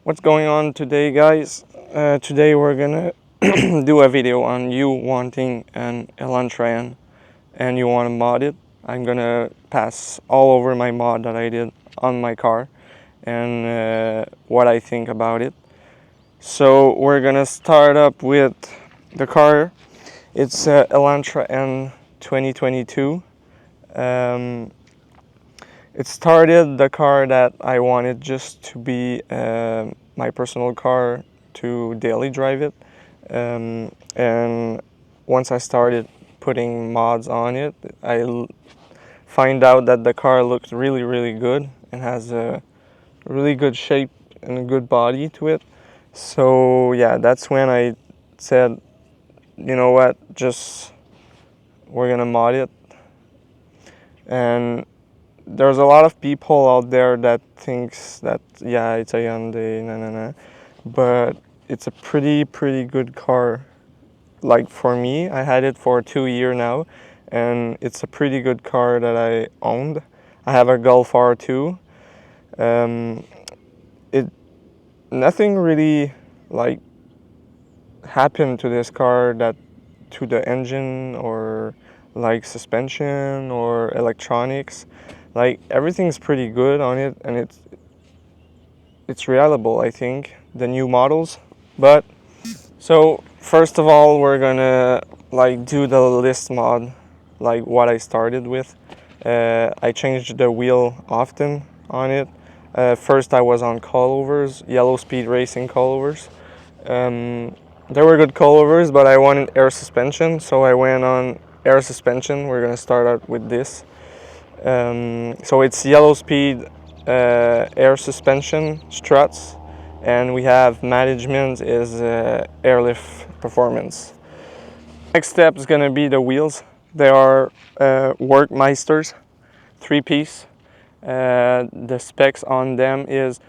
What's going on today, guys? Today we're gonna do a video on you wanting an Elantra N and you want to mod it. I'm gonna pass all over my mod that I did on my car and what I think about it. So we're gonna start up with the car. It's Elantra N 2022. It started the car that I wanted just to be my personal car to daily drive it. And once I started putting mods on it, I find out that the car looks really good and has a really good shape and a good body to it. So yeah, that's when I said, you know what, just we're gonna mod it. And there's a lot of people out there that thinks that yeah, it's a Hyundai, but it's a pretty good car. Like for me, I had it for 2 years now, and it's a pretty good car that I owned. I have a Golf R2. It nothing really like happened to this car that to the engine or like suspension or electronics. Like everything's pretty good on it, and it's reliable, I think, the new models. But so first of all, we're gonna like do the list mod, like what I started with. I changed the wheel often on it. First I was on coilovers, yellow speed racing coilovers. They were good coilovers, but I wanted air suspension, so I went on air suspension. We're gonna start out with this. So it's yellow speed air suspension struts, and we have management is airlift performance. Next step is gonna be the wheels. They are Workmeisters 3-piece. The specs on them is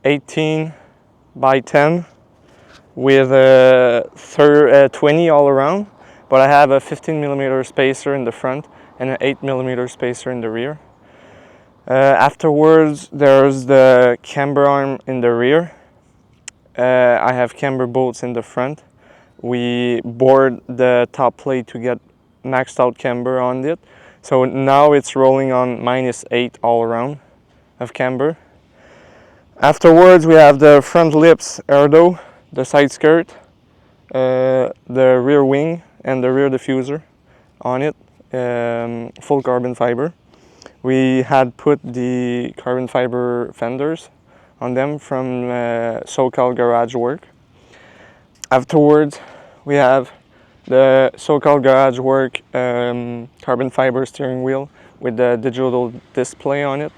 18 by 10 with 20 all around, but I have a 15mm spacer in the front and an 8mm spacer in the rear. Afterwards, there's the camber arm in the rear. I have camber bolts in the front. We bored the top plate to get maxed out camber on it. So now it's rolling on -8 all around of camber. Afterwards, we have the front lips airdo, the side skirt, the rear wing, and the rear diffuser on it, full carbon fiber. We had put the carbon fiber fenders on them from SoCal Garage Work. Afterwards, we have the SoCal Garage Work carbon fiber steering wheel with the digital display on it.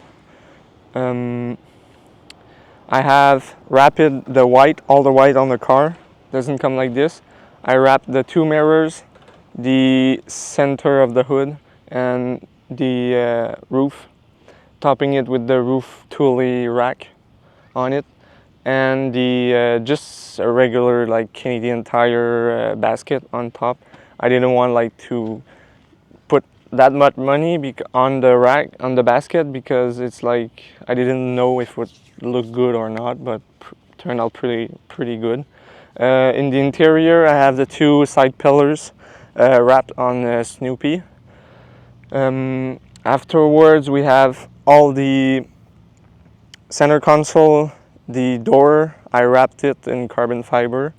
I have wrapped all the white on the car. Doesn't come like this. I wrapped the 2 mirrors, the center of the hood, and the roof, topping it with the roof toolie rack on it, and the just a regular like Canadian Tire basket on top. I didn't want like to put that much money on the rack, on the basket, because it's like I didn't know if it would look good or not, but turned out pretty good. In the interior, I have the 2 side pillars wrapped on Snoopy. Afterwards, we have all the center console, the door. I wrapped it in carbon fiber,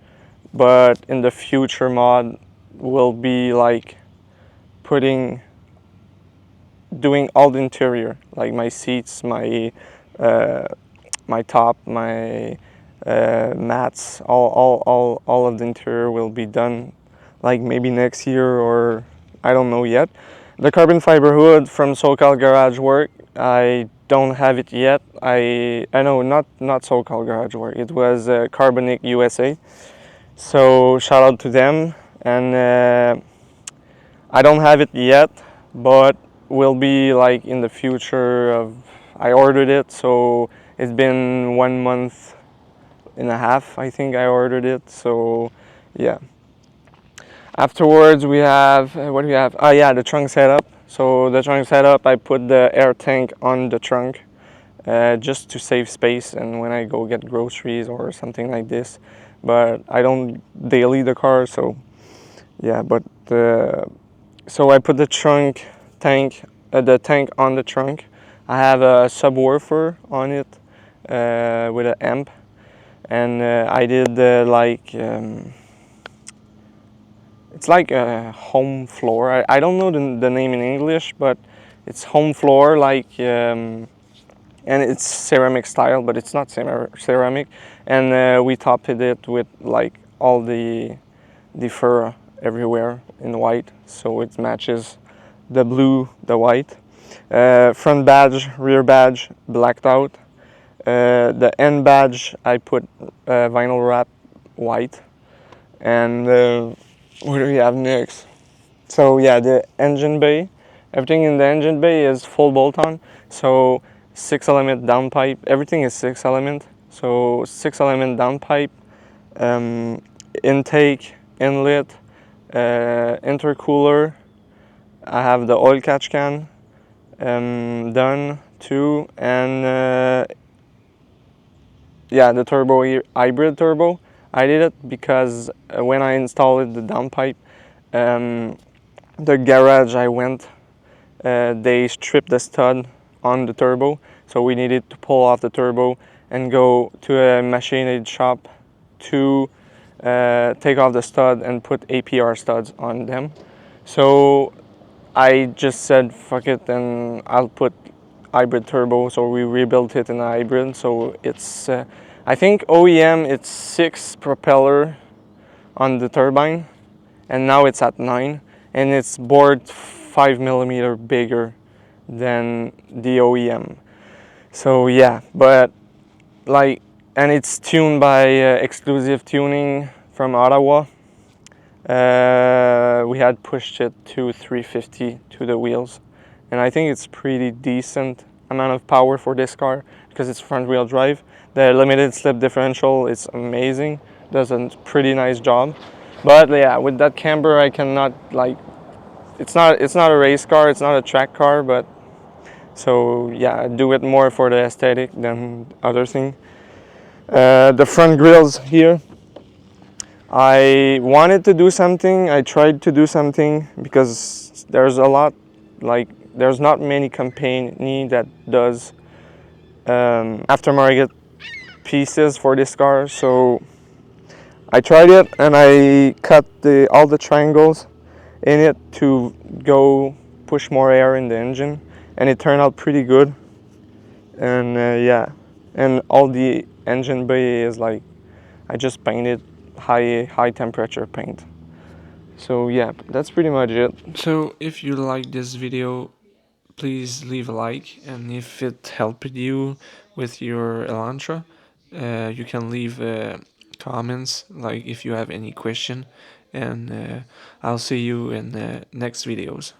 but in the future mod will be like doing all the interior, like my seats, my top, my mats, all of the interior will be done like maybe next year, or I don't know yet. The carbon fiber hood from SoCal Garage Work, I don't have it yet. I know, not SoCal Garage Work, it was Carbonic USA. So shout out to them, and I don't have it yet, but will be like in the future of, I ordered it, so it's been 1.5 months, I think I ordered it, so yeah. Afterwards, we have, what do we have? Oh yeah, the trunk setup. So the trunk setup, I put the air tank on the trunk. just to save space and when I go get groceries or something like this. But I don't daily the car, so yeah. But so I put the the tank on the trunk. I have a subwoofer on it with an amp, and I did it's like a home floor. I don't know the name in English, but it's home floor and it's ceramic style, but it's not ceramic. And we topped it with like all the fur everywhere in white, so it matches the blue, the white. Front badge, rear badge, blacked out. The end badge, I put vinyl wrap white. And what do we have next? So yeah, the engine bay. Everything in the engine bay is full bolt-on. So 6-element downpipe. Everything is 6-element. So 6-element downpipe, um, intake, inlet, intercooler. I have the oil catch can done too, and yeah, the turbo hybrid turbo. I did it because when I installed the downpipe, the garage I went, they stripped the stud on the turbo, so we needed to pull off the turbo and go to a machine shop to take off the stud and put APR studs on them. So I just said fuck it and I'll put hybrid turbo, so we rebuilt it in a hybrid. So it's I think OEM it's 6 propeller on the turbine, and now it's at 9, and it's bored 5 millimeter bigger than the OEM. So yeah, but like, and it's tuned by exclusive tuning from Ottawa. We had pushed it to 350 to the wheels, and I think it's pretty decent amount of power for this car because it's front wheel drive. The limited slip differential is amazing, does a pretty nice job. But yeah, with that camber I cannot like, it's not a race car, it's not a track car, but so yeah, I do it more for the aesthetic than other thing. The front grills here, I wanted to do something. I tried to do something because there's a lot, like there's not many company that does aftermarket pieces for this car. So I tried it and I cut all the triangles in it to go push more air in the engine, and it turned out pretty good. And yeah, and all the engine bay is like, I just painted high temperature paint. So yeah, that's pretty much it. So if you like this video, please leave a like, and if it helped you with your Elantra, you can leave comments, like if you have any question, and I'll see you in the next videos.